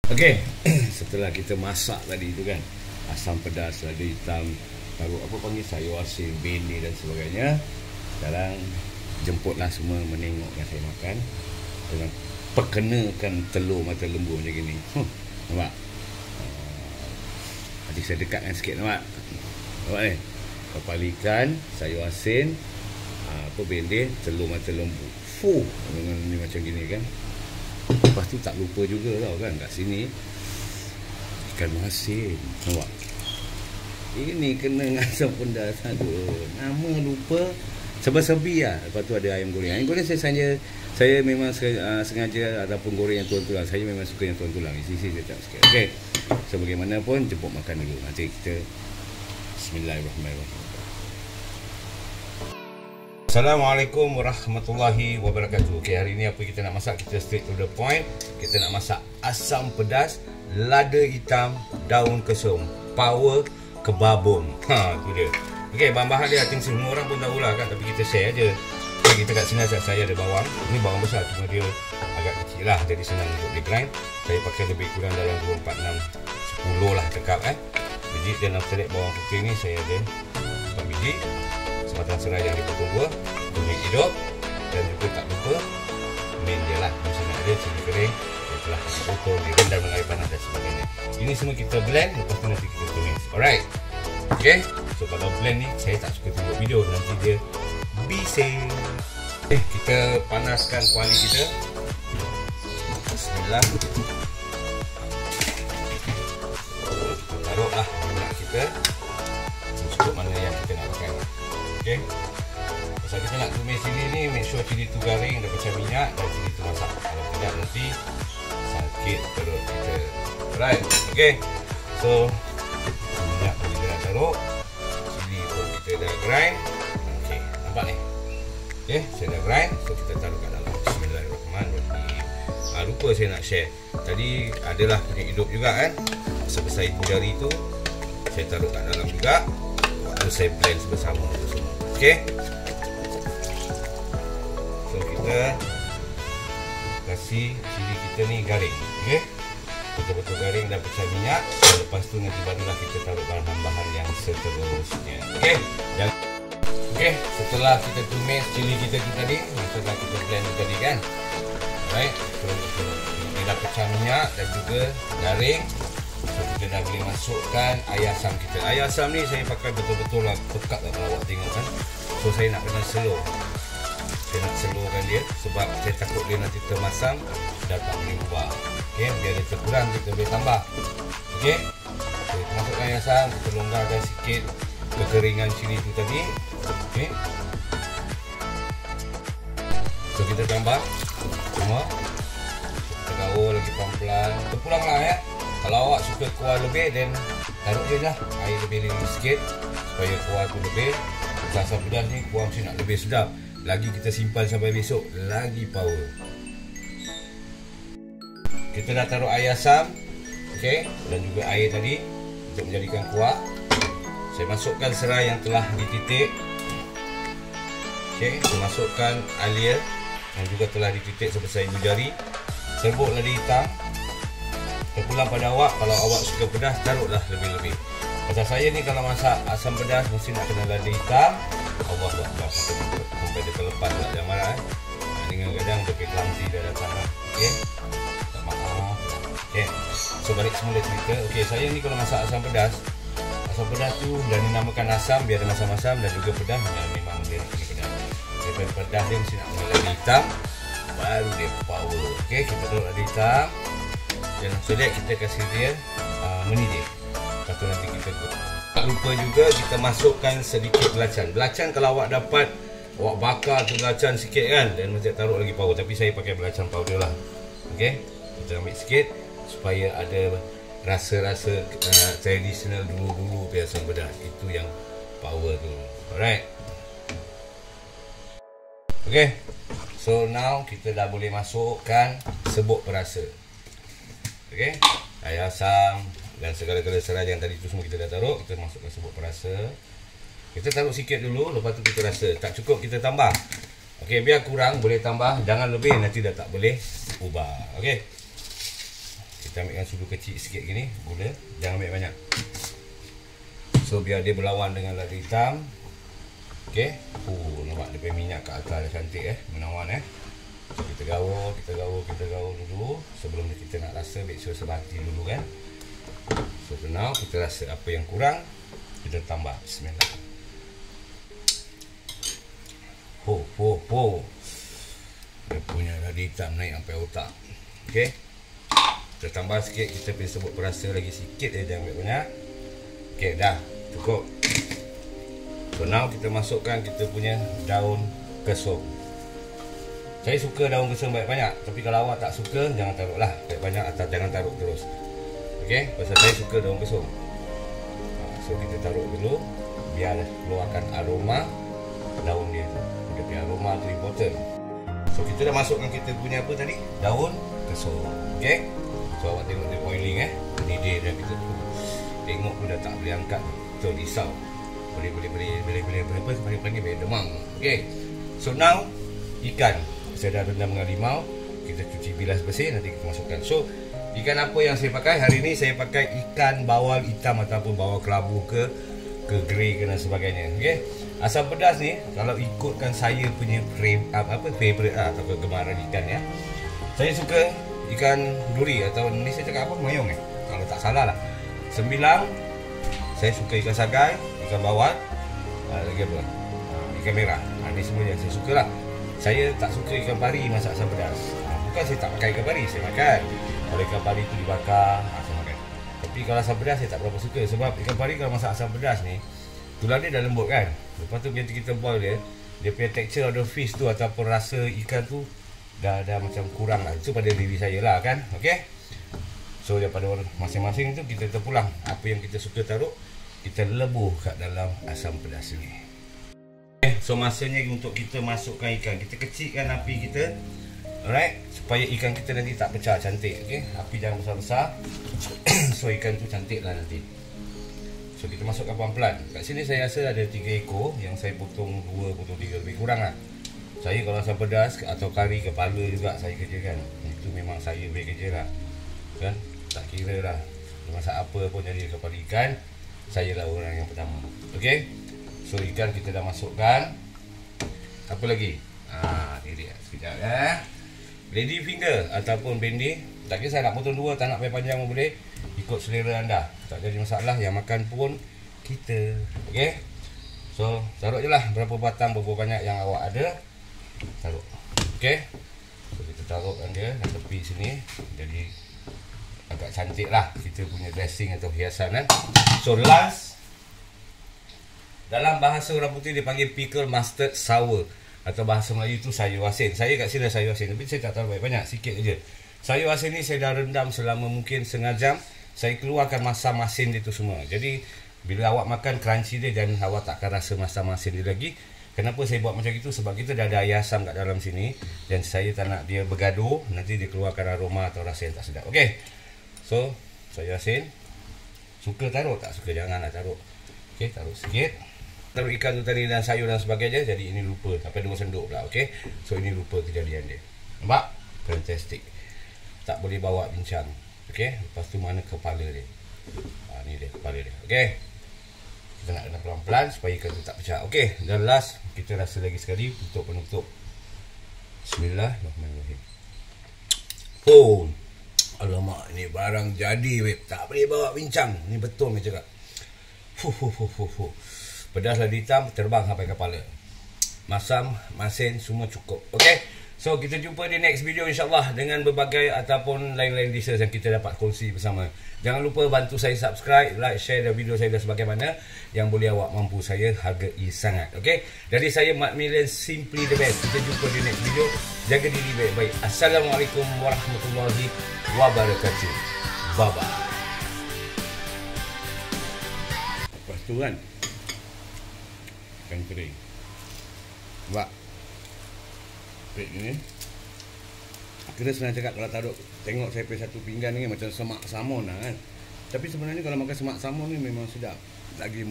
Okey, setelah kita masak tadi tu kan, asam pedas, lada hitam, taruh apa panggil sayur asin, bini dan sebagainya. Sekarang jemputlah semua menengokkan saya makan dengan perkenakan telur mata lembu macam gini. Nampak? Nanti saya dekatkan sikit, nampak? Nampak ni? Kepala ikan, sayur asin, apa bendeh, telur mata lembu. Dengan ni macam gini kan. Lepas tu tak lupa juga tau kan, kat sini ikan masin. Nampak? Ini kena dengan asam pedas. Aduh, nama lupa. Serba-serbi lah. Lepas tu ada ayam goreng. Ayam goreng saya memang sengaja ataupun goreng yang tulang-tulang. Saya memang suka yang tulang-tulang. Isi-isi saya tak sikit. Okey. So bagaimanapun jemput makan dulu. Nanti kita Bismillahirrahmanirrahim. Assalamualaikum warahmatullahi wabarakatuh. Okay, hari ni apa kita nak masak? Kita straight to the point. Kita nak masak asam pedas, lada hitam, daun kesum, power kebabon. Tu dia. Okay, bahan-bahan dia I think semua orang pun tahulah kan, tapi kita share je. Okay, kita kat sini saya ada bawang. Ini bawang besar, cuma dia agak kecil lah, jadi senang untuk di grind. Saya pakai lebih kurang dalam 2, 4, 6, 10 lah tekap biji. Dan after that bawang putih ni saya ada 4 biji. Sebatang serai yang dipotong 2, kunyit hidup, dan juga tak lupa main dia lah, mesti nak ada cili kering yang telah dipotong, direndam dengan air panas dan sebagainya. Ini semua kita blend, lepas tu nanti kita tumis. Alright. Okay, so kalau blend ni saya tak suka tengok video, nanti dia bising. Okay, kita panaskan kuali kita. Bismillah. Kita taruh lah minyak kita cukup mana yang kita nak pakai. Okay, pasal kita nak tumis cili ni, make sure cili tu garing dan pecah minyak dan cili tu masak. Kalau tidak nanti sakit perut kita. Alright, okay. So minyak pun kita dah taruh, cili pun kita dah grind. Okay, nampak ni? Okay, saya dah grind. So kita taruh kat dalam. Bismillahirrahmanirrahim. Lupa saya nak share, tadi adalah kunyit hidup juga kan, sebesar ibu jari tu saya taruh kat dalam juga waktu saya blend bersama tu semua. Okay, so kita kasih cili kita ni garing. Okay, betul-betul garing dan pecah minyak. Lepas tu nanti barulah kita taruh bahan-bahan yang seterusnya. Okay, dan okay, setelah kita tumis cili kita tu tadi, setelah kita blend tu tadi kan, alright, so dia dah pecah minyak dan juga garing. So kita dah boleh masukkan air asam kita. Air asam ni saya pakai betul-betul lah, pekat lah kalau awak tengok kan. So saya nak kena slow. Saya nak slowkan dia sebab saya takut dia nanti termasam dan tak boleh ubah. Okay, biar dia terkurang kita boleh tambah. Okay, so kita masukkan air asam, kita longgarkan sikit kekeringan cili tu tadi. Okay, so kita tambah semua. Kita gaul lagi pelan-pelan. Terpulang lah ya. Kalau awak suka kuah lebih, then taruh je lah air lebih sikit supaya kuah tu lebih. Asam pedas ni kuah mesti nak lebih sedap. Lagi kita simpan sampai besok, lagi power. Kita dah taruh air asam, okay, dan juga air tadi untuk menjadikan kuah. Saya masukkan serai yang telah dititik. Okay, saya masukkan alia yang juga telah dititik sebesar ibu jari. Serbuk lada hitam. Terpulang pada awak, kalau awak suka pedas, taruhlah lebih-lebih. Pasal saya ni kalau masak asam pedas mesti nak kena lada hitam. Allah Akbar, sampai dia terlepas pula, jangan marah dengan kadang dia pergi clumsy dah datang lah. Okay, tak maaf. Okay, so balik semula cerita. Okay, saya ni kalau masak asam pedas tu dah dinamakan asam biar dia masam-masam, dan juga pedas dan memang dia kena pedas. Daripada pedas dia mesti nak kena lada hitam, baru dia power. Okay, kita taruh lada hitam. Dan so that kita kasih dia mendidih. Lepas tu nanti kita tak lupa juga kita masukkan sedikit belacan. Belacan kalau awak dapat, awak bakar tu belacan sikit kan, dan macam taruh lagi power. Tapi saya pakai belacan powder lah. Okay, kita ambil sikit supaya ada rasa-rasa tradisional dulu-dulu asam pedas. Itu yang power tu. Alright. Okay, so now kita dah boleh masukkan serbuk perasa. Okay, air asam dan segala-gala serai yang tadi tu semua kita dah taruh. Kita masukkan serbuk perasa. Kita taruh sikit dulu, lepas tu kita rasa tak cukup kita tambah. Okay, biar kurang boleh tambah, jangan lebih nanti dah tak boleh ubah. Okay, kita kita ambilkan sudu kecil sikit gini, gula, jangan ambil banyak. So biar dia berlawan dengan lada hitam. Okey. Nampak dia minyak kat atas dah cantik menawan So kita gaul dulu. Sebelum kita nak rasa, make sure sebati dulu kan. So now kita rasa apa yang kurang, kita tambah. Bismillah. Dia punya lada hitam naik sampai otak. Okey. Kita tambah sikit, kita boleh sebut perasa lagi sikit jangan ambil banyak. Okey, dah cukup. So now kita masukkan kita punya daun kesum. Saya suka daun kesum banyak-banyak, tapi kalau awak tak suka, jangan taruhlah banyak-banyak atau jangan taruh terus. Okey, pasal saya suka daun kesum. So kita taruh dulu biar keluarkan aroma daun dia. Dia punya aroma tu important. So kita dah masukkan kita punya apa tadi? Daun kesum. Okey. So awak tengok dia boiling Ini dia dah kita tengok pun dah tak boleh angkat. So risau. Boleh panggil demam. Okey. So now ikan saya dah rendam dengan limau, kita cuci bilas bersih, nanti kita masukkan. So ikan apa yang saya pakai hari ni? Saya pakai ikan bawal hitam ataupun bawal kelabu ke grey ke dan sebagainya. Okey. Asam pedas ni kalau ikutkan saya punya favorite atau kegemaran ikan saya suka ikan duri atau ni saya cakap apa, mayong kalau tak salah lah. Sembilang saya suka ikan sagai, ikan bawal, lagi apa? Ikan merah. Ini semua yang saya suka lah. Saya tak suka ikan pari masak asam pedas. Bukan saya tak makan ikan pari, saya makan. Kalau ikan pari tu dibakar, saya makan. Tapi kalau asam pedas saya tak berapa suka. Sebab ikan pari kalau masak asam pedas ni, tulang dia dah lembut kan. Lepas tu bila kita boil dia punya texture of the fish tu ataupun rasa ikan tu dah macam kurang lah. Itu pada diri saya lah kan. Okay. So daripada masing-masing tu kita terpulang apa yang kita suka taruh, kita lebur kat dalam asam pedas ni. So masanya untuk kita masukkan ikan, kita kecilkan api kita, alright, supaya ikan kita nanti tak pecah, cantik. Okay, api jangan besar-besar. So ikan tu cantik lah nanti. So kita masukkan pelan-pelan. Kat sini saya rasa ada 3 ekor yang saya potong 2, potong 3, lebih kurang lah. Saya kalau asam pedas atau kari kepala juga saya kerjakan. Itu memang saya boleh kerja lah, kan, tak kira lah masak apa pun jadi kepala ikan, saya lah orang yang pertama. Okay. So ikan kita dah masukkan. Apa lagi? Ni dia. Sekejap lady finger ataupun bendi. Tak kira saya nak potong 2, tak nak panjang pun boleh. Ikut selera anda. Tak jadi masalah. Yang makan pun kita. Okay. So taruh je lah berapa batang, berapa banyak yang awak ada, taruh. Okay. So kita taruhkan dia di tepi sini. Jadi agak cantik lah kita punya dressing atau hiasan kan. So last, dalam bahasa orang putih dia panggil pickle mustard sour, atau bahasa Melayu tu sayur asin. Saya kat sini dah sayur asin, tapi saya tak tahu banyak, sikit aja. Sayur asin ni saya dah rendam selama mungkin setengah jam. Saya keluarkan masam asin dia tu semua. Jadi bila awak makan crunchy dia dan awak takkan rasa masam asin dia lagi. Kenapa saya buat macam itu? Sebab kita dah ada air asam kat dalam sini dan saya tak nak dia bergaduh, nanti dia keluarkan aroma atau rasa yang tak sedap. Okey. So sayur asin, suka taruh, tak suka janganlah taruh. Okey, taruh sikit. Taruh ikan tu tadi dan sayur dan sebagainya. Jadi ini lupa sampai 2 sendok pula. Okey. So ini lupa kejadian dia. Nampak? Fantastic. Tak boleh bawa bincang. Okey. Lepas tu mana kepala dia? Ni dia kepala dia. Okey. Kita nak kena pelan-pelan supaya ikan tu tak pecah. Okey. Dan last kita rasa lagi sekali untuk penutup. Bismillahirrahmanirrahim. Alamak, ni barang jadi weh. Tak boleh bawa bincang. Ni betul ni cakap. Pedas lada hitam terbang sampai kepala. Masam, masin semua cukup. Okey. So kita jumpa di next video insyaAllah dengan berbagai ataupun lain-lain dishes yang kita dapat kongsi bersama. Jangan lupa bantu saya subscribe, like, share dan video saya dan sebagaimana yang boleh awak mampu, saya hargai sangat. Okey. Dari saya Mat Milen, simply the best. Kita jumpa di next video. Jaga diri baik-baik. Assalamualaikum warahmatullahi wabarakatuh. Bye bye. Lepas tu kan ikan kering. Nampak? Pek ni. Kita senang cakap kalau taruh, tengok saya punya satu pinggan ni macam semak salmon lah kan. Tapi sebenarnya kalau makan semak salmon ni memang sedap. Lagi